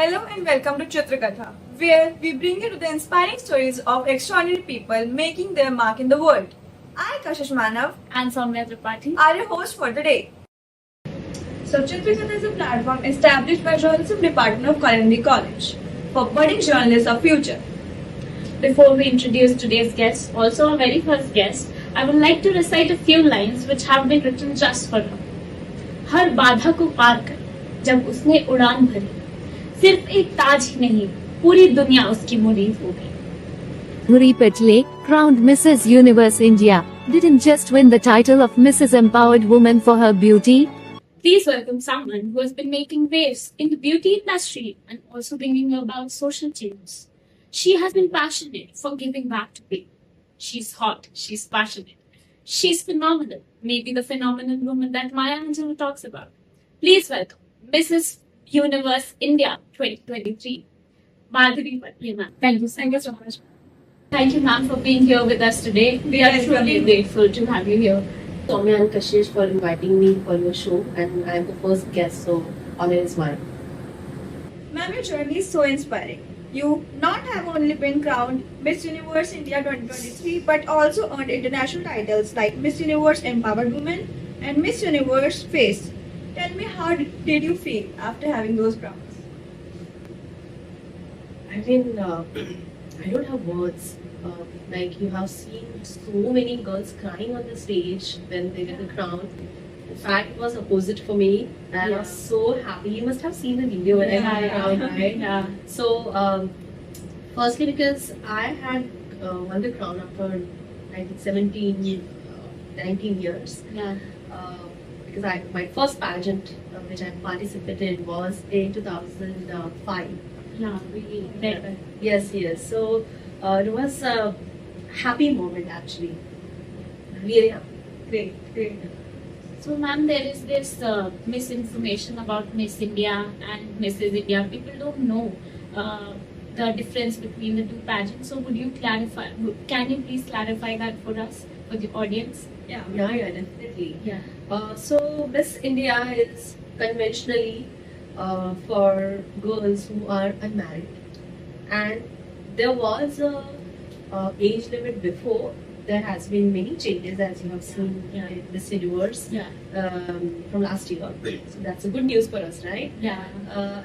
Hello and welcome to Chitrakatha, where we bring you to the inspiring stories of extraordinary people making their mark in the world. I, Kashish Manav, And Saumya Tripathi. are your host for the day. So, Chitrakatha is a platform established by Journalism Department of Culinary College for budding journalists of future. Before we introduce today's guest, also our very first guest, I would like to recite a few lines which have been written just for her. हर बाधा को पार कर जब उसने उड़ान भरी, सिर्फ एक ताज ही नहीं, पूरी दुनिया उसकी मुरीद हो गई. Madhuri Patle, crowned Mrs. Universe India, didn't just win the title of Mrs. Empowered Woman for her beauty. Please welcome someone who has been making waves in the beauty industry and also bringing about social change. She has been passionate for giving back to people. She's hot, she's passionate, she's phenomenal, maybe the phenomenal woman that Maya Angelou talks about. Please welcome Mrs. Universe India 2023, Madhuri Patle, ma'am. Thank you so much. Thank you, ma'am, for being here with us today. We are truly grateful to have you here. Saumya and Kashish for inviting me for your show, and I'm the first guest, so honor is mine. Ma'am, your journey is so inspiring. You not have only been crowned Miss Universe India 2023 but also earned international titles like Miss Universe Empowered Woman and Miss Universe Face. Tell me, how did you feel after having those crowns? I mean, I don't have words. Like, you have seen so many girls crying on the stage when they get the crown. In fact, it was opposite for me, and I was so happy. You must have seen the video when I got the crown, right? Yeah. So, firstly, because I had won the crown after, I think, 19 years. Yeah. Because my first pageant which I participated was in 2005. Yeah, really. There. Yes. So it was a happy moment actually. Really happy. Great. So, ma'am, there is this misinformation about Miss India and Mrs. India. People don't know the difference between the two pageants. So, would you clarify? Can you please clarify that for us, for the audience? Yeah, definitely. Yeah. So Miss India is conventionally for girls who are unmarried, and there was a age limit before. There has been many changes, as you have seen in Miss Universe from last year. So that's a good news for us, right? Yeah.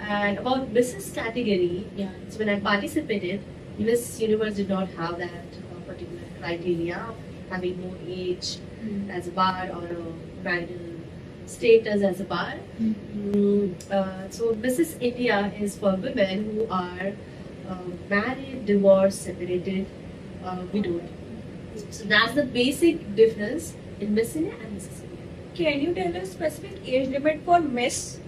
And about Mrs. category, so when I participated, Miss Universe did not have that particular criteria, having no age as a bar or a marital status as a bar. So Mrs. India is for women who are married, divorced, separated, widowed. So that's the basic difference in Miss India and Mrs. India. Can you tell us specific age limit for Miss?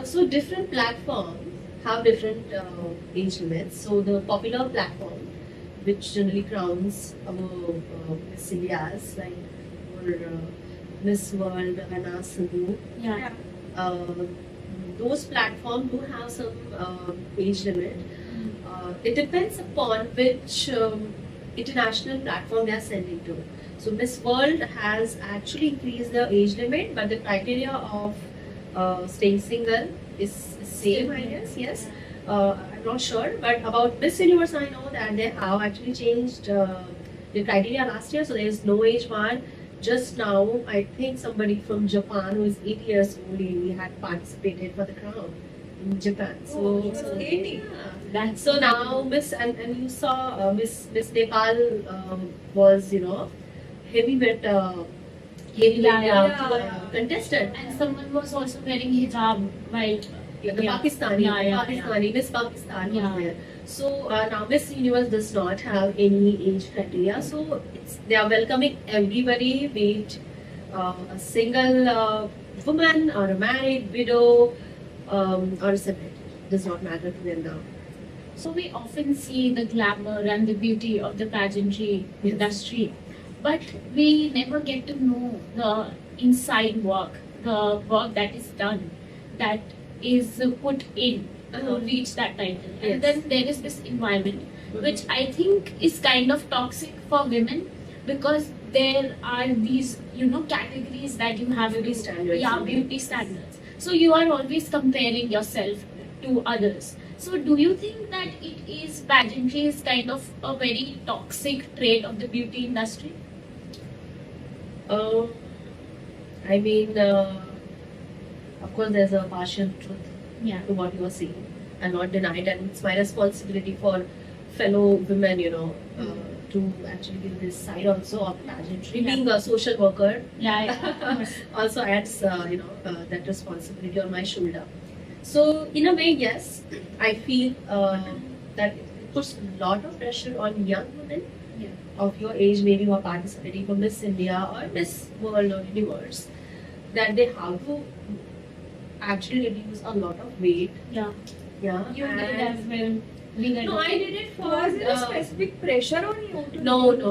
So different platforms have different age limits. So the popular platform, which generally crowns our Miss Indias, like Miss World, Anna Sindhu, Yeah. those platforms do have some age limit. It depends upon which international platform they are sending to. So Miss World has actually increased the age limit, but the criteria of staying single is same, I guess. Yes. I'm not sure, but about Miss Universe, I know that they have actually changed the criteria last year, so there is no age one. Just now, I think somebody from Japan who is 80 years old had participated for the crown in Japan. So, 80. Yeah. So now Miss and you saw Miss Nepal was heavyweight contestant, And someone was also wearing hijab while Pakistani Miss Pakistan was there. So now Miss Universe does not have any age criteria. So they are welcoming everybody, be it a single woman or a married widow or a separate. Does not matter to them now. So we often see the glamour and the beauty of the pageantry industry, but we never get to know the inside work, the work that is done, that is put in to reach that title. And then there is this environment, which I think is kind of toxic for women, because there are these, categories that you have Beauty to, standards. beauty standards. So you are always comparing yourself to others. So do you think that pageantry is kind of a very toxic trait of the beauty industry? Um, I mean, of course, there's a partial truth Yeah. to what you are saying. I'm not denying, and it's my responsibility for fellow women, to actually give this side also of pageantry. Yeah. Being a social worker Yeah. also adds, that responsibility on my shoulder. So, in a way, yes, I feel that it puts a lot of pressure on young women Yeah. of your age, maybe who are participating for Miss India or Miss World or Universe, that they have to actually reduce a lot of weight. Yeah. Yeah. You did and- as well. We did. No, I did it for. Was there a specific pressure on you to No. do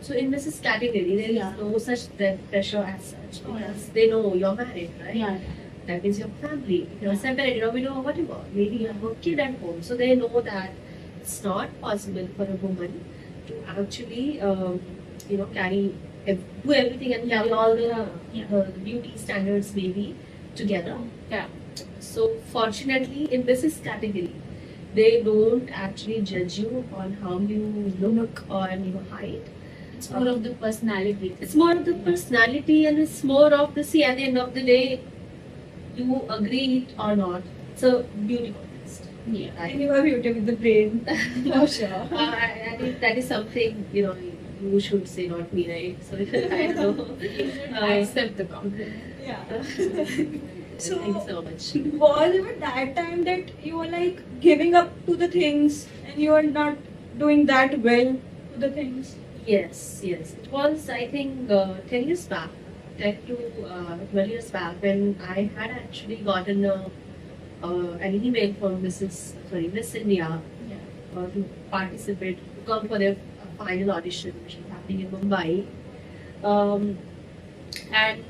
So in Mrs. category, there is Yeah. no such pressure as such, Oh, yeah. because they know you're married, right? Yeah. That means your family. You're Yeah. separated, or whatever. Maybe you have a kid at home, so they know that it's not possible for a woman to actually, carry, do everything and carry all the beauty standards maybe together. Yeah. So fortunately, in this category, they don't actually judge you on how you look or your height. It's more of the personality. It's more of the personality, and it's more of the at the end of the day, you agree it or not. It's a beauty contest. Yeah. And you are beauty with the brain. For sure. I think that is something you should say, not me, right? So I don't know. I accept the compliment. Yeah. So, thank you so much. Was it that time that you were like giving up to the things and you were not doing that well to the things? Yes. It was, I think, 10 years back, 10 to 12 years back, when I had actually gotten an email from Miss India Yeah. to participate, to come for their final audition, which is happening in Mumbai. And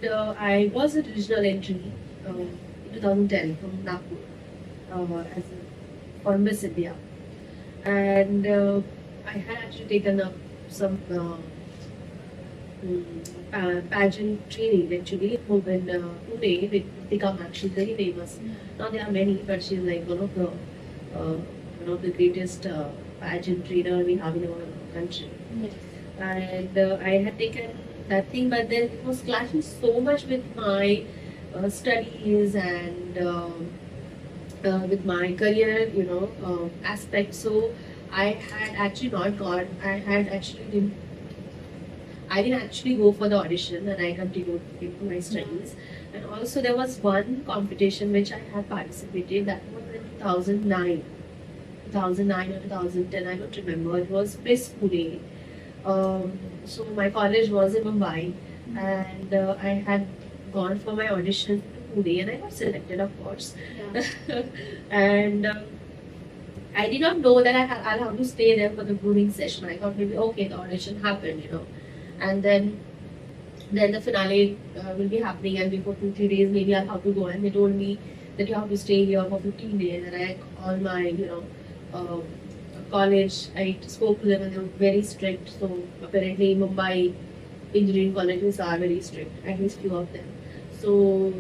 I was a regional entry in 2010 from Nagpur for Miss India. And I had actually taken up some pageant training actually in Pune. They become actually very famous. Now there are many, but she's like one of the greatest pageant trainer we have in our country. Yes. And I had taken that thing, but then it was clashing so much with my studies and with my career, aspect. So I had actually not gone. I didn't actually go for the audition, and I continued into my studies. And also there was one competition which I had participated. That was in 2009 or 2010. I don't remember. It was Miss Pune. So my college was in Mumbai, and I had gone for my audition to Pune, and I got selected, of course. Yeah. And I did not know that I'll have to stay there for the grooming session. I thought maybe okay, the audition happened, and then the finale will be happening, and before 2-3 days maybe I'll have to go. And they told me that you have to stay here for 15 days, and I called my college. I spoke to them, and they were very strict. So apparently Mumbai engineering colleges are very strict, at least few of them. So,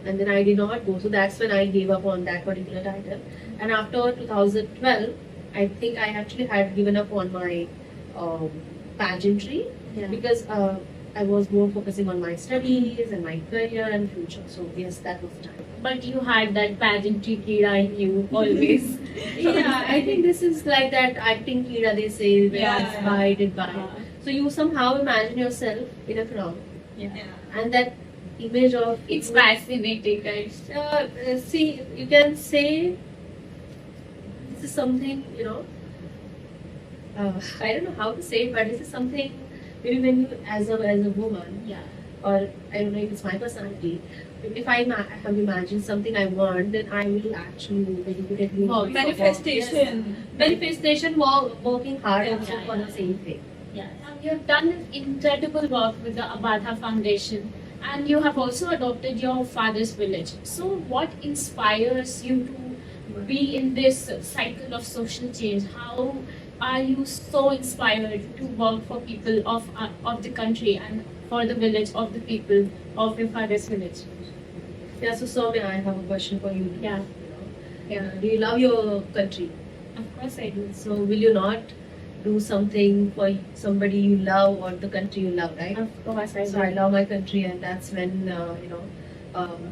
and then I did not go. So that's when I gave up on that particular title. And after 2012, I think I actually had given up on my pageantry because I was more focusing on my studies and my career and future. So yes, that was the time. But you had that pageantry kida in you always. Yeah, I think this is like that acting kida they say, Yeah. by did by. So you somehow imagine yourself in a crowd, Yeah. and that image of It's fascinating, guys. see, you can say this is something, I don't know how to say it, but this is something maybe when you as a woman, Yeah. or I don't know if it's my personality. If I have imagined something I want, then I will actually deliberately Manifestation. Manifestation, working hard also Yeah, for yeah. the same thing. Yeah. You have done incredible work with the Abadha Foundation, and you have also adopted your father's village. So, what inspires you to be in this cycle of social change? How are you so inspired to work for people of the country and for the village of the people of your father's village? Yeah, so Saumya, I have a question for you. Yeah. Yeah. Do you love your country? Of course I do. So will you not do something for somebody you love or the country you love, right? Of course I do. So I love my country, and that's when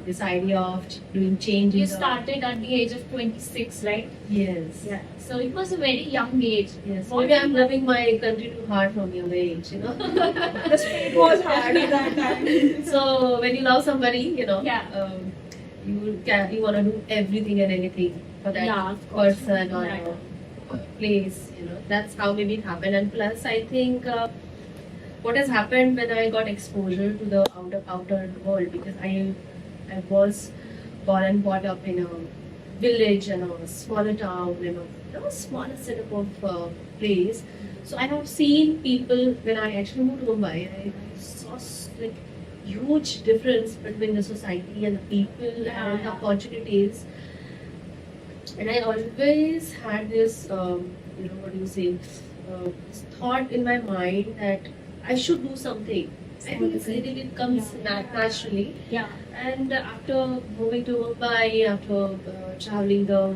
this idea of doing change. You in the- started at the age of 26, right? Yes. Yeah. So it was a very young age. Yes. What Maybe I'm you- loving my country too hard from your age, The street was hard at that time. So when you love somebody, Yeah. you want to do everything and anything for that Yeah, of course. person or Yeah. place. That's how maybe it happened. And plus, I think what has happened when I got exposure to the outer world, because I was born and brought up in a village and a smaller town, a smaller setup of place. So I have seen people when I actually moved to Mumbai. I saw like huge difference between the society and the people and the opportunities. And I always had this, what do you say, this thought in my mind that I should do something. I think it comes naturally. Yeah. And after moving to Mumbai, after traveling the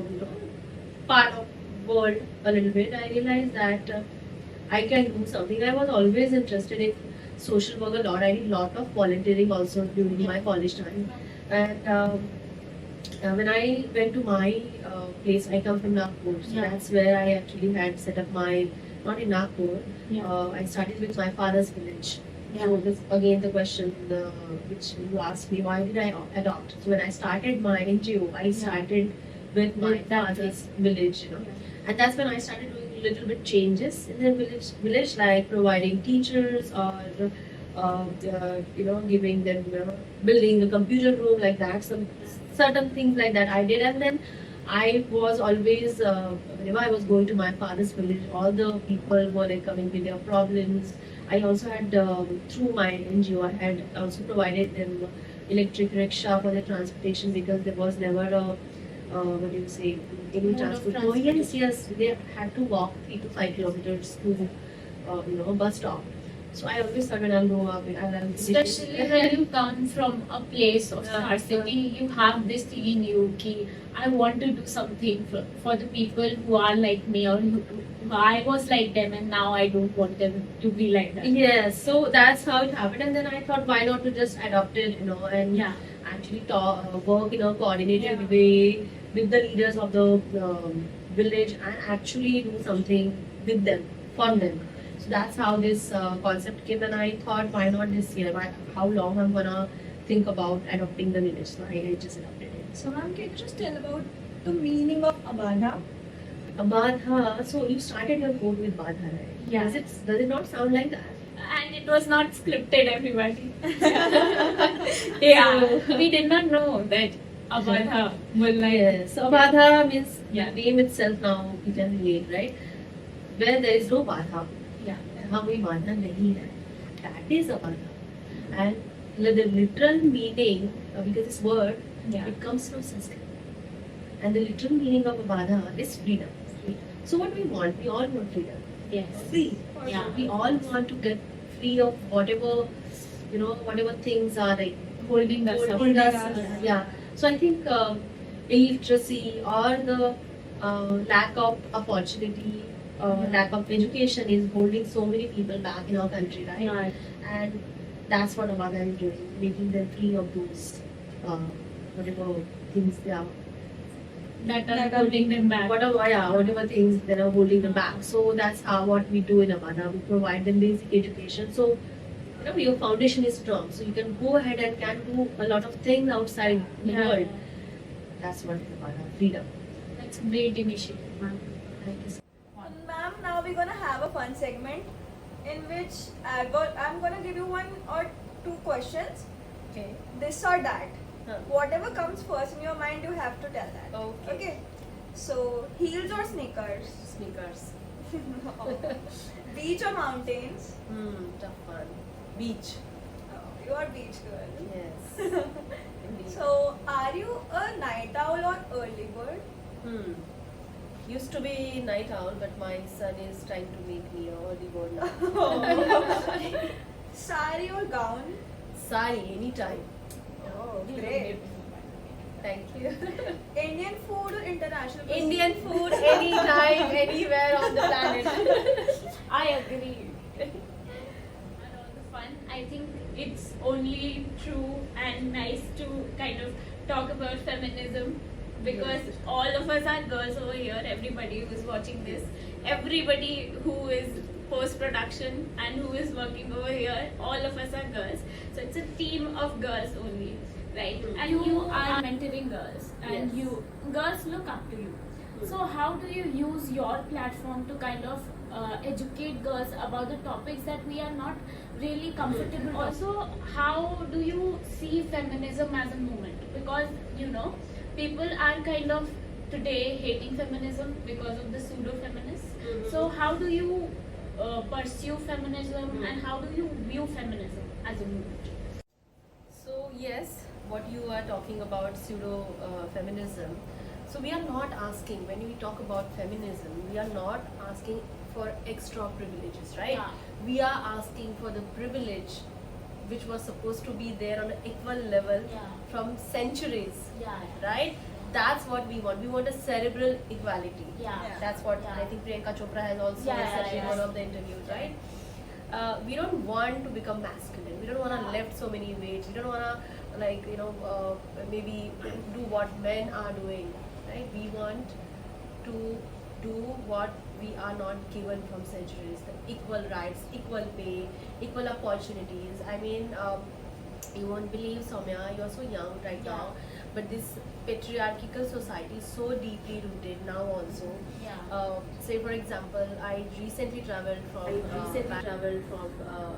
part of world a little bit, I realized that I can do something. I was always interested in social work a lot. I did a lot of volunteering also during my college time. And when I went to my place, I come from Nagpur, so Yeah. that's where I actually had set up my, not in Nagpur, Yeah. I started with my father's village. Yeah. So this again the question which you asked me, why did I adopt? So when I started my NGO, I started with my With that father's village, and that's when I started doing little bit changes in the village, like providing teachers or giving them building a computer room like that, some certain things like that I did. And then I was always whenever I was going to my father's village, all the people were like coming with their problems. I also had through my NGO, I had also provided them electric rickshaw for their transportation, because there was never a what do you say, any Mode of transport. Oh transportation. yes, they had to walk 3 to 5 kilometers to a bus stop. So I always thought when I'll grow up, I'll Especially when you come from a place of Yeah. scarcity, you have this thing in you ki I want to do something for the people who are like me, or who I was like them and now I don't want them to be like that. Yes, so that's how it happened, and then I thought, why not to just adopt it, and Yeah. actually work in a coordinated Yeah. way with the leaders of the village and actually do something with them, for them. So that's how this concept came, and I thought, why not this year? How long I'm gonna think about adopting the village? So I just adopted it. So, ma'am, can you just tell about the meaning of Abadha? Badha. So you started your code with Badha, right? Yeah. Does it not sound like that? And it was not scripted, everybody. Yeah, we did not know that Abadha will like. Yes. So Badha means Yeah. the name itself now you can relate, right? Where there is no Badha, Yeah. वहाँ कोई बाधा नहीं है. That is a Badha. And the literal meaning, because this word, Yeah. it comes from Sanskrit. And the literal meaning of a Badha is freedom. So what we want? We all want freedom. Yes. Free. Yeah. We all want to get free of whatever, whatever things are like Holding us up. Holding us. yeah. So I think illiteracy or the lack of opportunity, lack of education is holding so many people back in our country, right? Right. And that's what Amada is doing, making them free of those whatever things they are, That are holding them back. whatever things that are holding them back. So that's how what we do in Amada. We provide them basic education. So your foundation is strong, so you can go ahead and can do a lot of things outside the Yeah. world. That's what is Amada, freedom. That's a great initiative, ma'am. Thank you. Ma'am, now we're gonna have a fun segment in which I'm gonna give you 1 or 2 questions. Okay. This or that. Huh. Whatever comes first in your mind, you have to tell that. Okay. So, heels or sneakers? Sneakers. Beach or mountains? Tough one. Beach. Oh, you are beach girl. Yes. Indeed. So, are you a night owl or early bird? Used to be night owl, but my son is trying to make me a early bird now. Sari or gown? Sari, anytime. Oh, great. Thank you. Indian food or international cuisine? Indian food anytime, anywhere on the planet. I agree. And all the fun, I think it's only true and nice to kind of talk about feminism because all of us are girls over here. Everybody who is watching this, everybody who is post production and who is working over here, all of us are girls. So it's a team of girls only, right? And you are mentoring girls, and Yes. girls look up to you. So how do you use your platform to kind of educate girls about the topics that we are not really comfortable with? Also, how do you see feminism as a movement? Because people are kind of today hating feminism because of the pseudo feminists. So how do you pursue feminism and how do you view feminism as a movement? So yes, what you are talking about pseudo feminism. So we are not asking, when we talk about feminism, we are not asking for extra privileges, right? Yeah. We are asking for the privilege which was supposed to be there on an equal level Yeah. from centuries, Yeah. right? That's what we want. We want a cerebral equality. Yeah. That's what Yeah. I think Priyanka Chopra has also Yeah, said in yeah, one yeah. of the interviews, right? We don't want to become masculine. We don't want to lift so many weights. We don't want to maybe do what men are doing, right? We want to do what we are not given from centuries: the equal rights, equal pay, equal opportunities. I mean, you won't believe, Saumya, you're so young right now, but this patriarchal society is so deeply rooted now also. Yeah. Say for example, I recently traveled from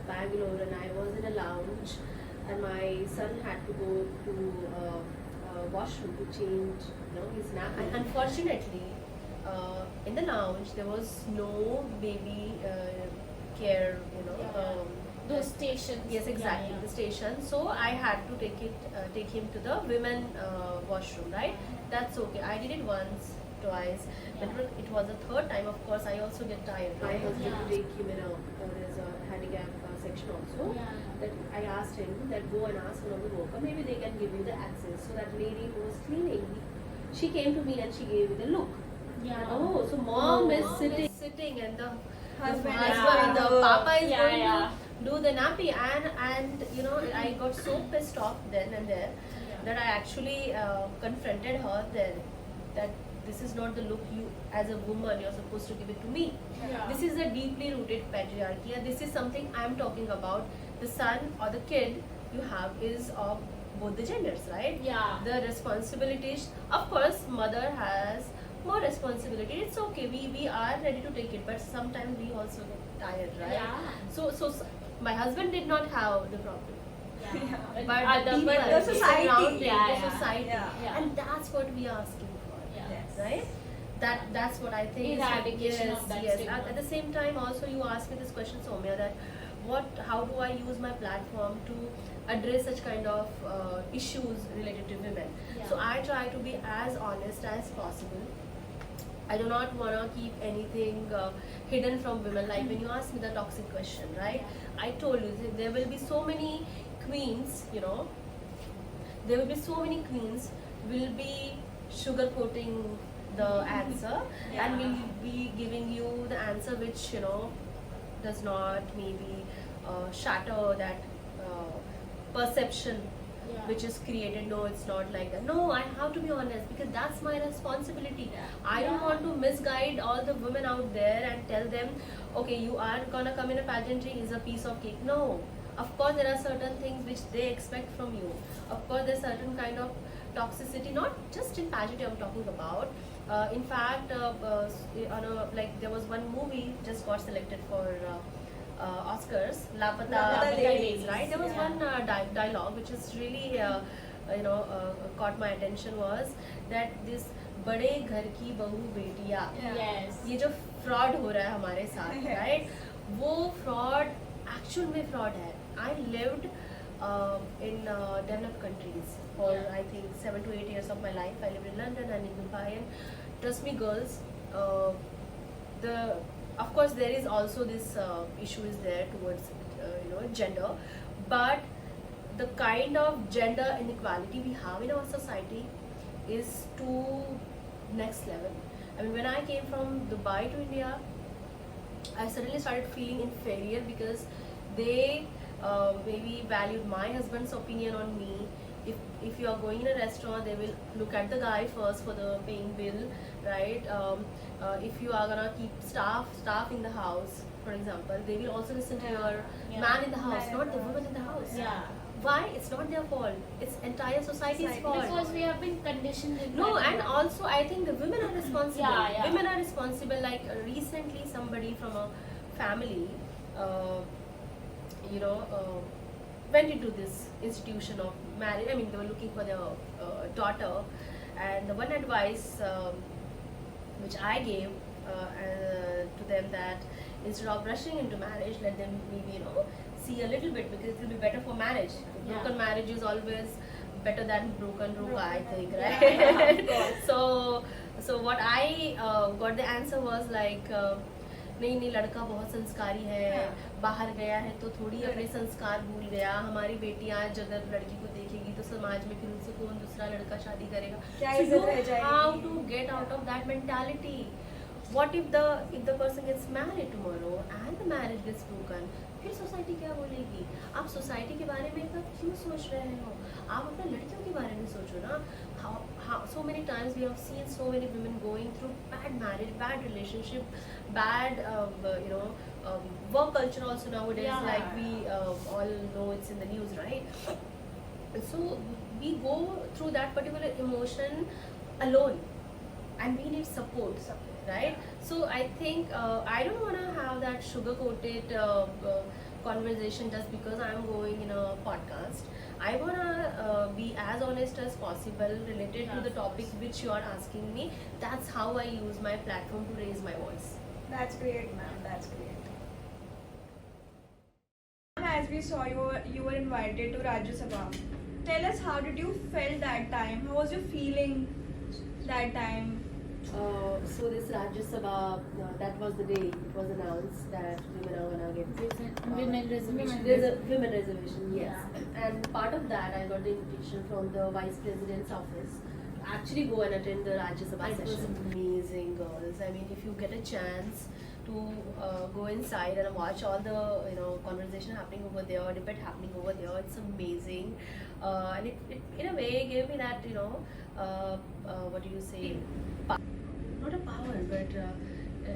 Bangalore, and I was in a lounge, and my son had to go to washroom to change, his nappy. And unfortunately, in the lounge there was no baby care, Those stations. Yes, exactly, Yeah, the station. So I had to take him to the women washroom, right? That's okay. I did it once, twice, but when it was the third time, of course, I also get tired. I was going to take him in there's a handicap section also. Yeah. That I asked him that go and ask one of the worker, maybe they can give you the access. So that lady who was cleaning, she came to me and she gave me the look. Yeah. Oh, so mom is sitting and the Husband is husband, going the to- papa is Yeah, going yeah. to do the nappy, and I got so pissed off then and there that I actually confronted her then that this is not the look you as a woman you're supposed to give it to me. Yeah. This is a deeply rooted patriarchy, and this is something I'm talking about. The son or the kid you have is of both the genders, right? Yeah. The responsibilities, of course, mother has more responsibility. It's okay, we are ready to take it, but sometimes we also get tired, right? Yeah. So my husband did not have the problem, Yeah. but Other- the people, the society. around it, Yeah, the yeah. society, Yeah. and that's what we are asking for, Yeah. Yes. right? That's what I think. Eradication yes, of that yes. stigma. At the same time, also you asked me this question, Saumya, that how do I use my platform to address such kind of issues related to women? Yeah. So I try to be as honest as possible. I do not want to keep anything hidden from women. Like when you asked me the toxic question, right? I told you that there will be so many queens, there will be so many queens will be sugarcoating the answer, and will be giving you the answer which does not maybe shatter that perception Yeah. which is created. No, it's not like that. No, I have to be honest because that's my responsibility. I don't Yeah. want to misguide all the women out there and tell them, okay, you are gonna come in a pageantry is a piece of cake. No, of course there are certain things which they expect from you. Of course there's certain kind of toxicity, not just in pageantry I'm talking about. In fact, there was one movie just got selected for Oscars, Lapata Lapata Ladies, Ladies, right? There was yeah. one dialogue which is really caught my attention, was that this बड़े घर की बहू बेटियाँ, Yes. ये जो fraud हो रहा है हमारे साथ, Yes. राइट, वो फ्रॉड एक्चुअल में फ्रॉड है. I lived in developed countries for I think 7 to 8 years of my life. I lived in London and in Dubai, and trust me girls, of course there is also this issue is there towards gender, but the kind of gender inequality we have in our society, is to next level. I mean, when I came from Dubai to India, I suddenly started feeling inferior because they maybe valued my husband's opinion on me. If you are going in a restaurant, they will look at the guy first for the paying bill, right? If you are gonna keep staff in the house, for example, they will also listen to your man in the house, not the woman in the house. Yeah. Why? It's not their fault. It's entire society's fault. Because we have been conditioned with No, that. and also I think the women are responsible. Yeah. Women are responsible. Like recently, somebody from a family, you know, went into this institution of marriage. I mean, they were looking for their daughter, and the one advice which I gave to them, that instead of rushing into marriage, let them maybe see a little bit, because it will be better for marriage. Broken marriage is always better than broken roka, I think, right? So what I got the answer was like, नहीं लड़का बहुत संस्कारी है, बाहर गया है तो थोड़ी अपने संस्कार भूल गया. हमारी बेटियां जब लड़की को देखेगी तो समाज में फिर उनसे कौन दूसरा लड़का शादी करेगा. So you have to get out of that mentality. What if the person gets married tomorrow and the marriage gets broken? फिर सोसाइटी क्या बोलेगी? आप सोसाइटी के बारे में इतना क्यों सोच रहे हो? आप अपने लड़कियों के बारे में सोचो ना. How so many times we have seen so many women going through bad marriage, bad relationship, bad work culture also nowadays. Like we all know, it's in the news, right? So we go through that particular emotion alone, and we need support, right? So I think I don't want to have that sugar-coated conversation just because I'm going in a podcast. I want to be as honest as possible related to the topic which you are asking me. That's how I use my platform to raise my voice. That's great, ma'am. That's great. As we saw, you were invited to Rajya Sabha. Tell us, how did you feel that time? How was your feeling that time? So this Rajya Sabha, that was the day it was announced that women are gonna get Women reservation. There's a women reservation, yes. And part of that, I got the invitation from the Vice President's office to actually go and attend the Rajya Sabha session. It was amazing, girls. I mean, if you get a chance to go inside and watch all the conversation happening over there, debate happening over there, it's amazing. And it in a way gave me that what do you say? Not a power, but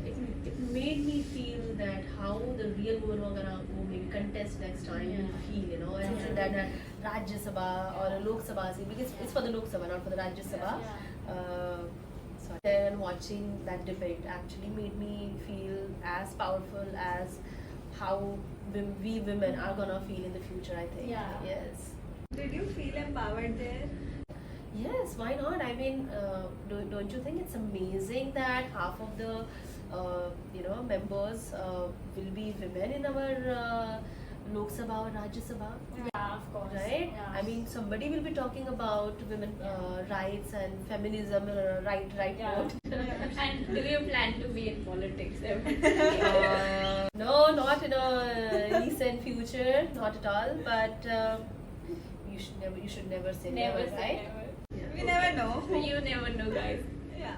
it made me feel that how the real women were gonna go maybe contest next time will feel, and that Rajya Sabha or a Lok Sabha, because it's for the Lok Sabha, not for the Rajya Sabha. So there and watching that debate actually made me feel as powerful as how we women are gonna feel in the future, I think. Yes. Did you feel empowered there? Yes, why not? I mean, don't you think it's amazing that half of the members will be women in our Lok Sabha or Rajya Sabha? Yeah, of course. Right? Yeah. I mean, somebody will be talking about women rights and feminism, right vote. And do you plan to be in politics ever? No, not in a recent future, not at all. But you should never say never, Never say right? never. We never know. You never know, guys. Yeah.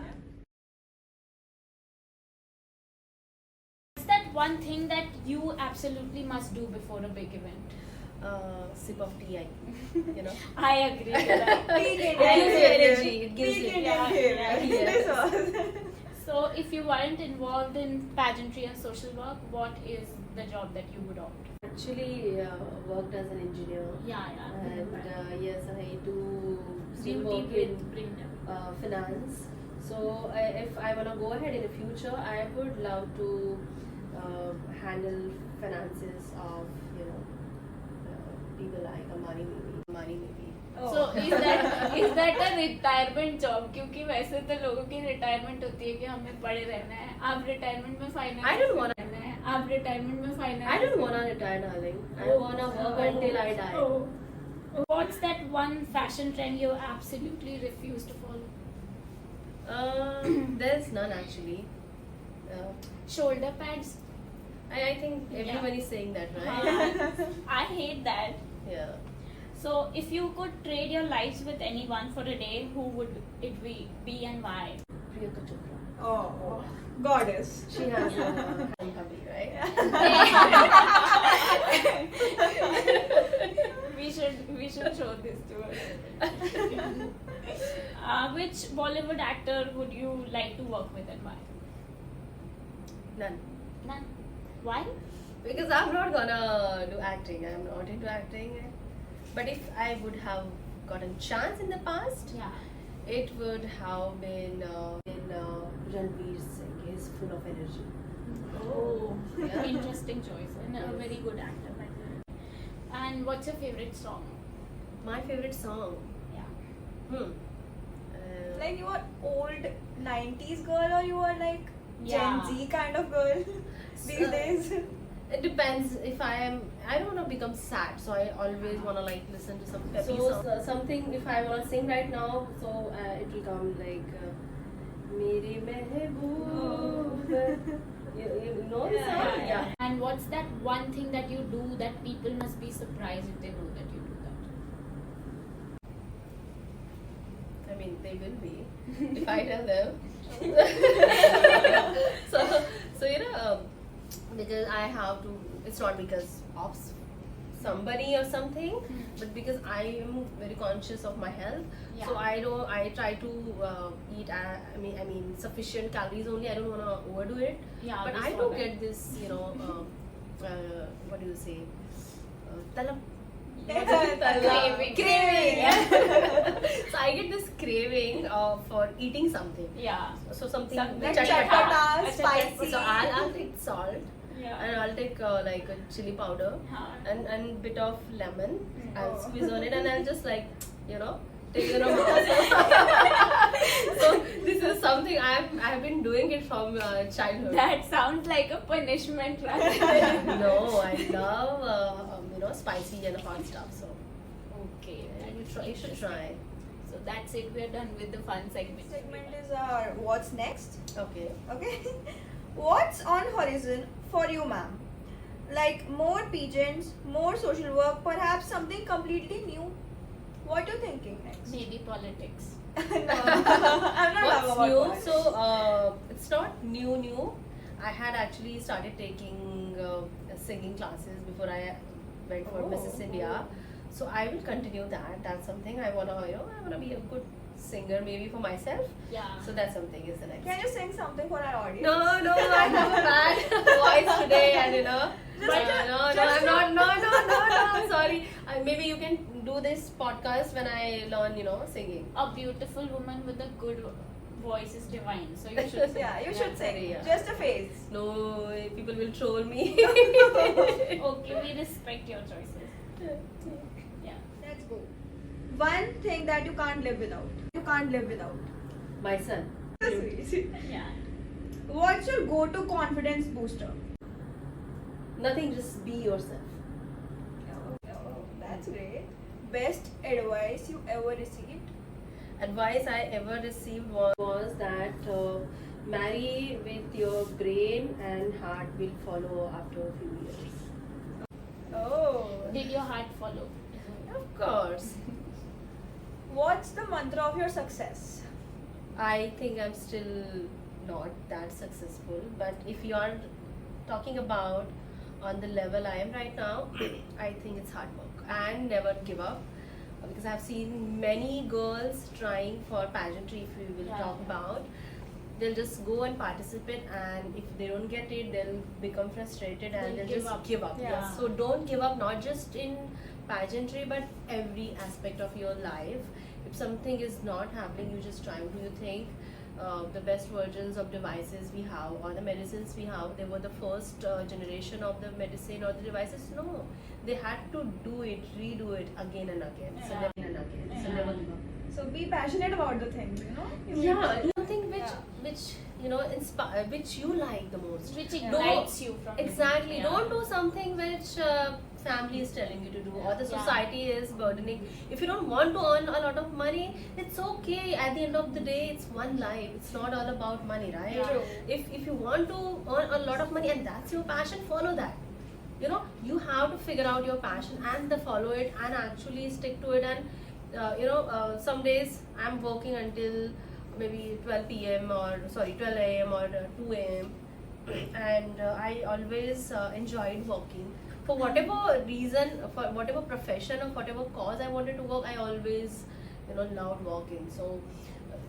What's that one thing that you absolutely must do before a big event? Sip of tea, I agree. Right? Peak It gives you Indian energy. It gives Peak you Indian flavor. Yes. This was. So, if you weren't involved in pageantry and social work, what is the job that you would opt? Actually, worked as an engineer. And yes, I do still work in finance. So if I want to go ahead in the future, I would love to handle finances of people like Amani maybe. So is that a retirement job? क्योंकि वैसे तो लोगों की retirement होती है कि हमें पड़े रहना है. आप retirement में finance I don't wanna. रहना है. आप retirement में finance. I don't wanna retire, darling. I wanna work until I die. Oh. What's that one fashion trend you absolutely refuse to follow? There's none actually. Shoulder pads. I think everybody is saying that, right? I hate that. Yeah. So, if you could trade your lives with anyone for a day, who would it be and why? Priyanka Chopra. Oh, goddess. She has a hubby, right? we should show this to her. Which Bollywood actor would you like to work with and why? None. None. Why? Because I'm not gonna do acting. I'm not into acting. But if I would have gotten chance in the past, Yeah. it would have been Ranveer Singh. He's full of energy. Oh, Yeah. interesting choice and a very good actor, by the way. And what's your favorite song? My favorite song. Yeah. Like you are old 90s girl or you are like Yeah. Gen Z kind of girl these days? It depends. If I don't want to become sad, so I always want to like listen to some peppy song. Something if I want to sing right now, so it will come like Mere Mehboob. You know the song? Yeah. And what's that one thing that you do that people must be surprised if they know that you do that? I mean, they will be if I tell them. so because I have to. It's not because of somebody or something, but because I am very conscious of my health. Yeah. So I try to eat. I mean, sufficient calories only. I don't want to overdo it. Yeah, But we I saw do that. get this, what do you say? Talab. Craving. So I get this craving for eating something. Yeah. So something Like chatpata. chatpata, spicy. So I'll take salt Yeah. and I'll take like a chili powder and bit of lemon. I'll squeeze on it and I'll just like take it on. So this is something I've been doing it from childhood. That sounds like a punishment, right? No, I love spicy and hot stuff. So Okay. you should try. So that's it. We're done with the fun segment. Segment is our what's next. Okay. Okay. What's on horizon for you, ma'am? Like more pageants, more social work, perhaps something completely new. What are you thinking next? Maybe politics. No, I'm not What's talking about new? politics. So it's not new. I had actually started taking singing classes before I went for Mrs. India. So I will continue that. That's something I wanna be a good singer maybe for myself. Yeah. So that's something is the next. Can you sing something for our audience? No, I have a bad voice today, and no, I'm sorry. Maybe you can do this podcast when I learn, singing. A beautiful woman with a good voice is divine. So you should. Yeah, you should sing. Yeah. Just a phase. No, people will troll me. Okay, we respect your choices. Yeah. Let's go. One thing that you can't live without. You can't live without. My son. Sweet. Yeah. What's your go-to confidence booster? Nothing, just be yourself. That's great. Best advice you ever received? Advice I ever received was that marry with your brain and heart will follow after a few years. Oh. Did your heart follow? Of course. What's the mantra of your success? I think I'm still not that successful, but if you are talking about on the level I am right now, I think it's hard work and never give up, because I've seen many girls trying for pageantry. If we will talk about, they'll just go and participate, and if they don't get it, they'll become frustrated and they'll just give up. Yeah. Yes. So don't give up, not just in pageantry but every aspect of your life. If something is not happening, you just try. Do you think the best versions of devices we have or the medicines we have, they were the first generation of the medicine or the devices? No, they had to do it, redo it again and again. So Yeah. never and again. So Yeah. never give up. So be passionate about the things, You Yeah, do something Yeah. which inspire, which you like the most. Which Yeah. ignites you from Exactly. Yeah. Don't do something which family is telling you to do or the Yeah. society is burdening. If you don't want to earn a lot of money, it's okay. At the end of the day, it's one life. It's not all about money, right? Yeah. True. If you want to earn a lot of money and that's your passion, follow that. you have to figure out your passion and follow it and actually stick to it. And some days I'm working until maybe 12 p.m. or sorry 12 a.m. or 2 a.m. and I always enjoyed working for whatever reason, for whatever profession or whatever cause I wanted to work. I always loved working. So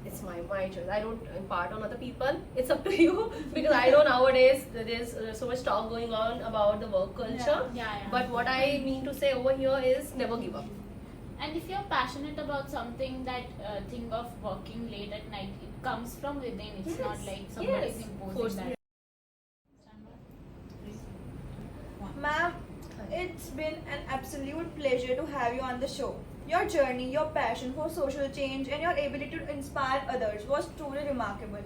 it's my choice. I don't impart on other people. It's up to you because I know nowadays there is so much talk going on about the work culture. Yeah. But what I mean to say over here is never give up. And if you're passionate about something, that thing of working late at night, it comes from within. It's not like somebody's imposing that. Ma'am, it's been an absolute pleasure to have you on the show. Your journey, your passion for social change, and your ability to inspire others was truly remarkable.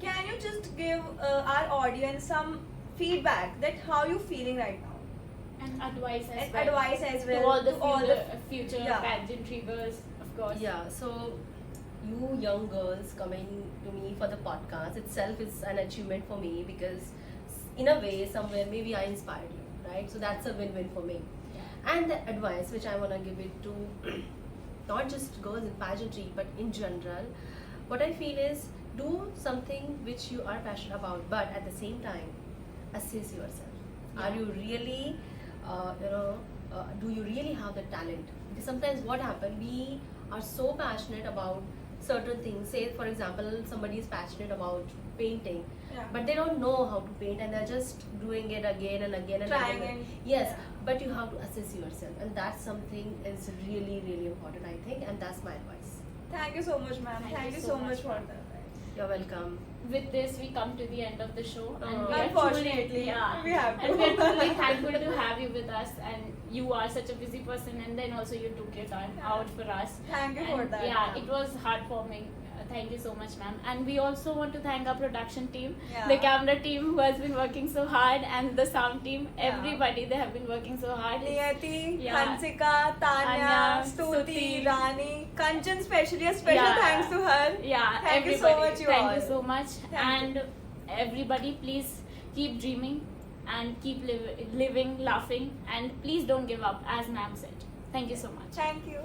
Can you just give our audience some feedback that how you feeling right now? And advice as And well. advice as well To all the future yeah. pageantry girls, of course. Yeah, so you young girls coming to me for the podcast itself is an achievement for me because in a way, somewhere, maybe I inspired you, right? So that's a win-win for me. And the advice which I want to give it to not just girls in pageantry but in general, what I feel is do something which you are passionate about, but at the same time assess yourself. Are you really do you really have the talent? Because sometimes what happens, we are so passionate about certain things. Say for example somebody is passionate about painting, but they don't know how to paint and they're just doing it again and again and Trying again. and- Yes, but you have to assess yourself, and that's something is really really important, I think, and that's my advice. Thank you so much, ma'am. Thank you so much for that. You're welcome. With this, we come to the end of the show, and we are Unfortunately, truly, we have to. and we are truly thankful to have you with us. And you are such a busy person, and then also you took your time out for us. Thank you for And that. Yeah, ma'am. it was heartwarming. Thank you so much, ma'am. And we also want to thank our production team, Yeah. the camera team who has been working so hard, and the sound team. Yeah. Everybody, they have been working so hard. Niyati, Yeah. Hansika, Tanya, Anya, Stuti, Stuti. Rani, Kanchan specially, a special Yeah. thanks to her. Yeah, Thank you everybody. so much, you Thank all. you so much. Thank And everybody, please keep dreaming and keep living, laughing, and please don't give up, as ma'am said. Thank you so much. Thank you.